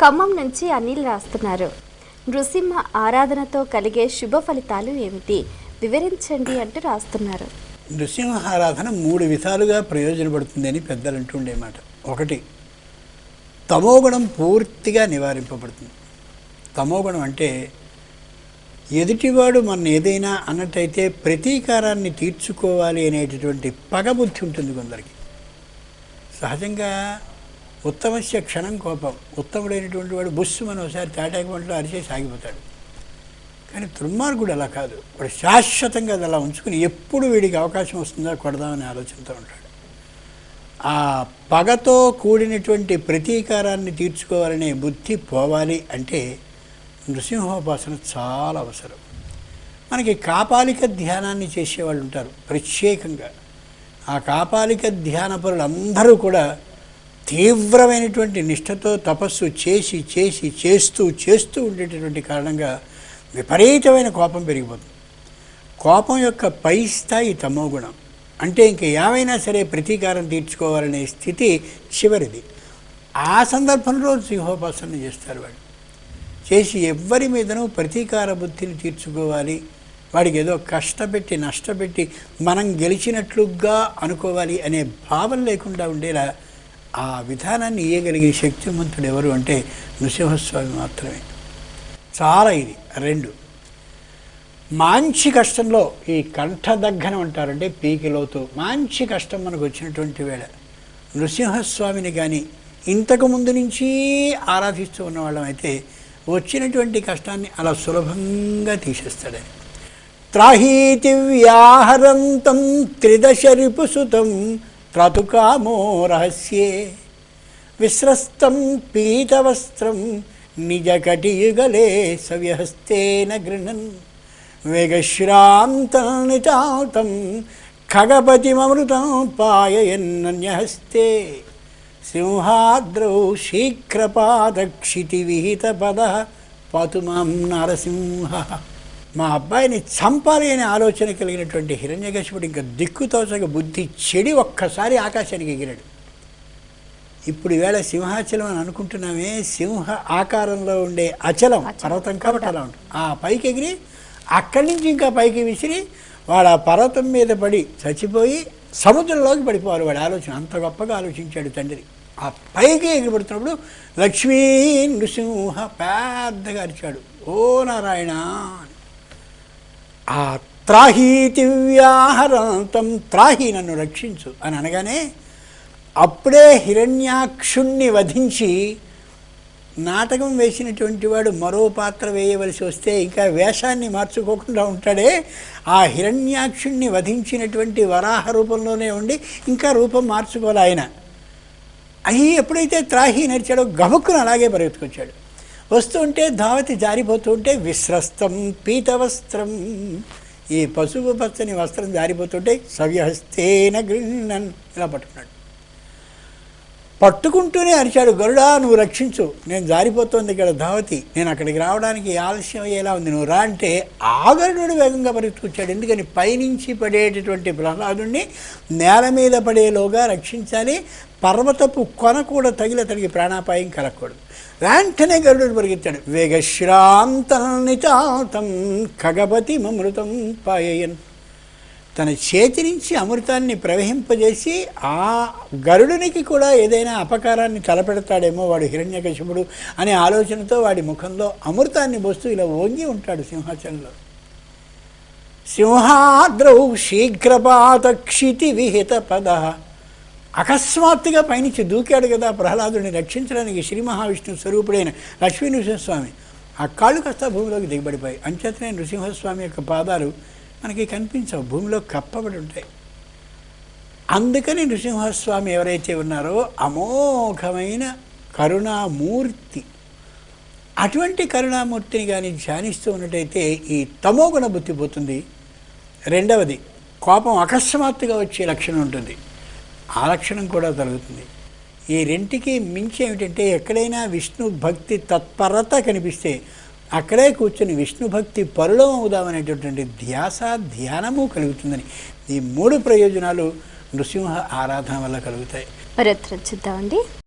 ఖమ్మం నుంచి అనిల్ రాస్తున్నారు. నృసింహ ఆరాధనతో కలిగే శుభ ఫలితాలు ఏమిటి వివరించండి అంటూ రాస్తున్నారు. నృసింహ ఆరాధన 3 విధాలుగా ప్రయోజనపడుతుందని పెద్దలు అంటుండే మాట. ఒకటి, తమోగుణం పూర్తిగా నివారింపబడుతుంది. తమోగుణం అంటే ఎదుటివాడు మన ఏదైనా అన్నట్టయితే ప్రతీకారాన్ని తీర్చుకోవాలి అనేటటువంటి పగబుద్ధి ఉంటుంది కొందరికి. సహజంగా ఉత్తమస్య క్షణం కోపం. ఉత్తముడైనటువంటి వాడు బుస్సు మనం ఒకసారి తాటాకి వంటలో అరిచేసి ఆగిపోతాడు. కానీ దుర్మార్గుడు అలా కాదు. వాడు శాశ్వతంగా అది అలా ఉంచుకుని ఎప్పుడు వీడికి అవకాశం వస్తుందో కొడదామని ఆలోచనతో ఉంటాడు. ఆ పగతో కూడినటువంటి ప్రతీకారాన్ని తీర్చుకోవాలనే బుద్ధి పోవాలి అంటే నృసింహోపాసన చాలా అవసరం. మనకి కాపాలిక ధ్యానాన్ని చేసేవాళ్ళు ఉంటారు ప్రత్యేకంగా. ఆ కాపాలిక ధ్యాన పరులందరూ కూడా తీవ్రమైనటువంటి నిష్ఠతో తపస్సు చేసి చేసి చేస్తూ ఉండేటటువంటి కారణంగా విపరీతమైన కోపం పెరిగిపోతుంది. కోపం యొక్క పై స్థాయి తమోగుణం. అంటే ఇంక ఏమైనా సరే ప్రతీకారం తీర్చుకోవాలనే స్థితి చివరిది. ఆ సందర్భంలో సింహోపాసన చేస్తారు. వాడు చేసి ఎవ్వరి మీదనూ ప్రతీకార బుద్ధిని తీర్చుకోవాలి, వాడికి ఏదో కష్టపెట్టి నష్టపెట్టి మనం గెలిచినట్లుగా అనుకోవాలి అనే భావం లేకుండా ఉండేలా ఆ విధానాన్ని ఇయ్యగలిగే శక్తివంతుడు ఎవరు అంటే నృసింహస్వామి మాత్రమే. చాలా ఇది. 2, మంచి కష్టంలో ఈ కంఠదగ్గనం అంటారంటే పీకిలోతు మంచి కష్టం మనకు వచ్చినటువంటి వేళ నృసింహస్వామిని కానీ ఇంతకు ముందు నుంచి ఆరాధిస్తూ ఉన్నవాళ్ళం అయితే వచ్చినటువంటి కష్టాన్ని అలా సులభంగా తీసేస్తాడని. త్రాహీతి వ్యాహరంతం త్రిదశరిపుసుతం త్రతుకామో రహస్యే విస్రస్తం పీతవస్త్రం నిజకటియుగలే సవ్యహస్తేన గృహన్ వేగశ్రాంతం నితాతం ఖగపతిమమృతం పాయయన్నన్యహస్తే సింహాద్రౌ శీఘ్రపాదక్షితివిహితపద పతుమాం నరసింహ. మా అబ్బాయిని చంపాలి అనే ఆలోచన కలిగినటువంటి హిరణ్యకశిపుడు ఇంకా దిక్కుతోచక బుద్ధి చెడి ఒక్కసారి ఆకాశానికి ఎగిరాడు. ఇప్పుడు ఈవేళ సింహాచలం అని అనుకుంటున్నామే, సింహ ఆకారంలో ఉండే అచలం పర్వతం కాబట్టి అలా ఉంటుంది. ఆ పైకి ఎగిరి అక్కడి నుంచి ఇంకా పైకి విసిరి వాడు ఆ పర్వతం మీద పడి చచ్చిపోయి సముద్రంలోకి పడిపోవాలి. వాడి ఆలోచన అంత గొప్పగా ఆలోచించాడు తండ్రి. ఆ పైకి ఎగిరిపడుతున్నప్పుడు లక్ష్మీ నృసింహ పెద్దగా అరిచాడు, ఓ నారాయణ. ఆ త్రాహీతి వ్యాహరంతం, త్రాహి నన్ను రక్షించు అని అనగానే అప్పుడే హిరణ్యాక్షుణ్ణి వధించి నాటకం వేసినటువంటి వాడు మరో పాత్ర వేయవలసి వస్తే ఇంకా వేషాన్ని మార్చుకోకుండా ఉంటాడే. ఆ హిరణ్యాక్షుణ్ణి వధించినటువంటి వరాహ రూపంలోనే ఉండి ఇంకా రూపం మార్చుకోవాలి ఆయన. అవి ఎప్పుడైతే త్రాహి నడిచాడో గబుక్కును అలాగే పరిగెత్తుకొచ్చాడు. వస్తుంటే ధావతి జారిపోతూ ఉంటే విస్రస్తం పీతవస్త్రం, ఈ పసుపు పచ్చని వస్త్రం జారిపోతుంటే సవ్యహస్తేన గృహన్ ఇలా పట్టుకున్నాడు. పట్టుకుంటూనే అరిచాడు, గరుడా నువ్వు రక్షించు, నేను జారిపోతుంది ఇక్కడ ధావతి, నేను అక్కడికి రావడానికి ఆలస్యం అయ్యేలా ఉంది, నువ్వు రా అంటే ఆ గరుడు వేగంగా పరిగెత్తుకొచ్చాడు. ఎందుకని పైనుంచి పడేటటువంటి ప్రహ్లాదుని నేల మీద పడేలోగా రక్షించాలి. పర్వతపు కొన కూడా తగిలి అతడికి ప్రాణాపాయం కలగకూడదు. వెంటనే గరుడు పరిగెత్తాడు. వేగశ్రాంతం నితాతం ఖగపతి మమృతం పాయయన్, తన చేతి నుంచి అమృతాన్ని ప్రవహింపజేసి ఆ గరుడునికి కూడా ఏదైనా అపకారాన్ని తలపెడతాడేమో వాడు హిరణ్యకశిపుడు అనే ఆలోచనతో వాడి ముఖంలో అమృతాన్ని పోస్తూ ఇలా ఓంగి ఉంటాడు సింహాచలంలో. సింహాద్రౌ శీఘ్రపాతక్షితి విహిత పద, అకస్మాత్తుగా పైనుంచి దూకాడు కదా ప్రహ్లాదుడిని రక్షించడానికి శ్రీ మహావిష్ణు స్వరూపుడైన లక్ష్మీ నృసింహస్వామి. ఆ కాళ్ళు కాస్త భూమిలోకి దిగబడిపోయి. అంచేతనే నృసింహస్వామి యొక్క పాదాలు మనకి కనిపించవు, భూమిలో కప్పబడి ఉంటాయి. అందుకని నృసింహస్వామి ఎవరైతే ఉన్నారో అమోఘమైన కరుణామూర్తి. అటువంటి కరుణామూర్తిని కానీ ధ్యానిస్తూ ఉన్నట్టయితే ఈ తమోగుణ బుద్ధి పోతుంది. 2వది, కోపం అకస్మాత్తుగా వచ్చే లక్షణం ఉంటుంది, ఆ లక్షణం కూడా తొలగుతుంది. ఈ రెంటికి మించి ఏమిటంటే ఎక్కడైనా విష్ణు భక్తి తత్పరత కనిపిస్తే అక్కడే కూర్చొని విష్ణు భక్తి పరులం అవుదామనేటటువంటి ధ్యానము కలుగుతుందని ఈ 3 ప్రయోజనాలు నృసింహ ఆరాధన వల్ల కలుగుతాయి. మరి చూద్దామండి.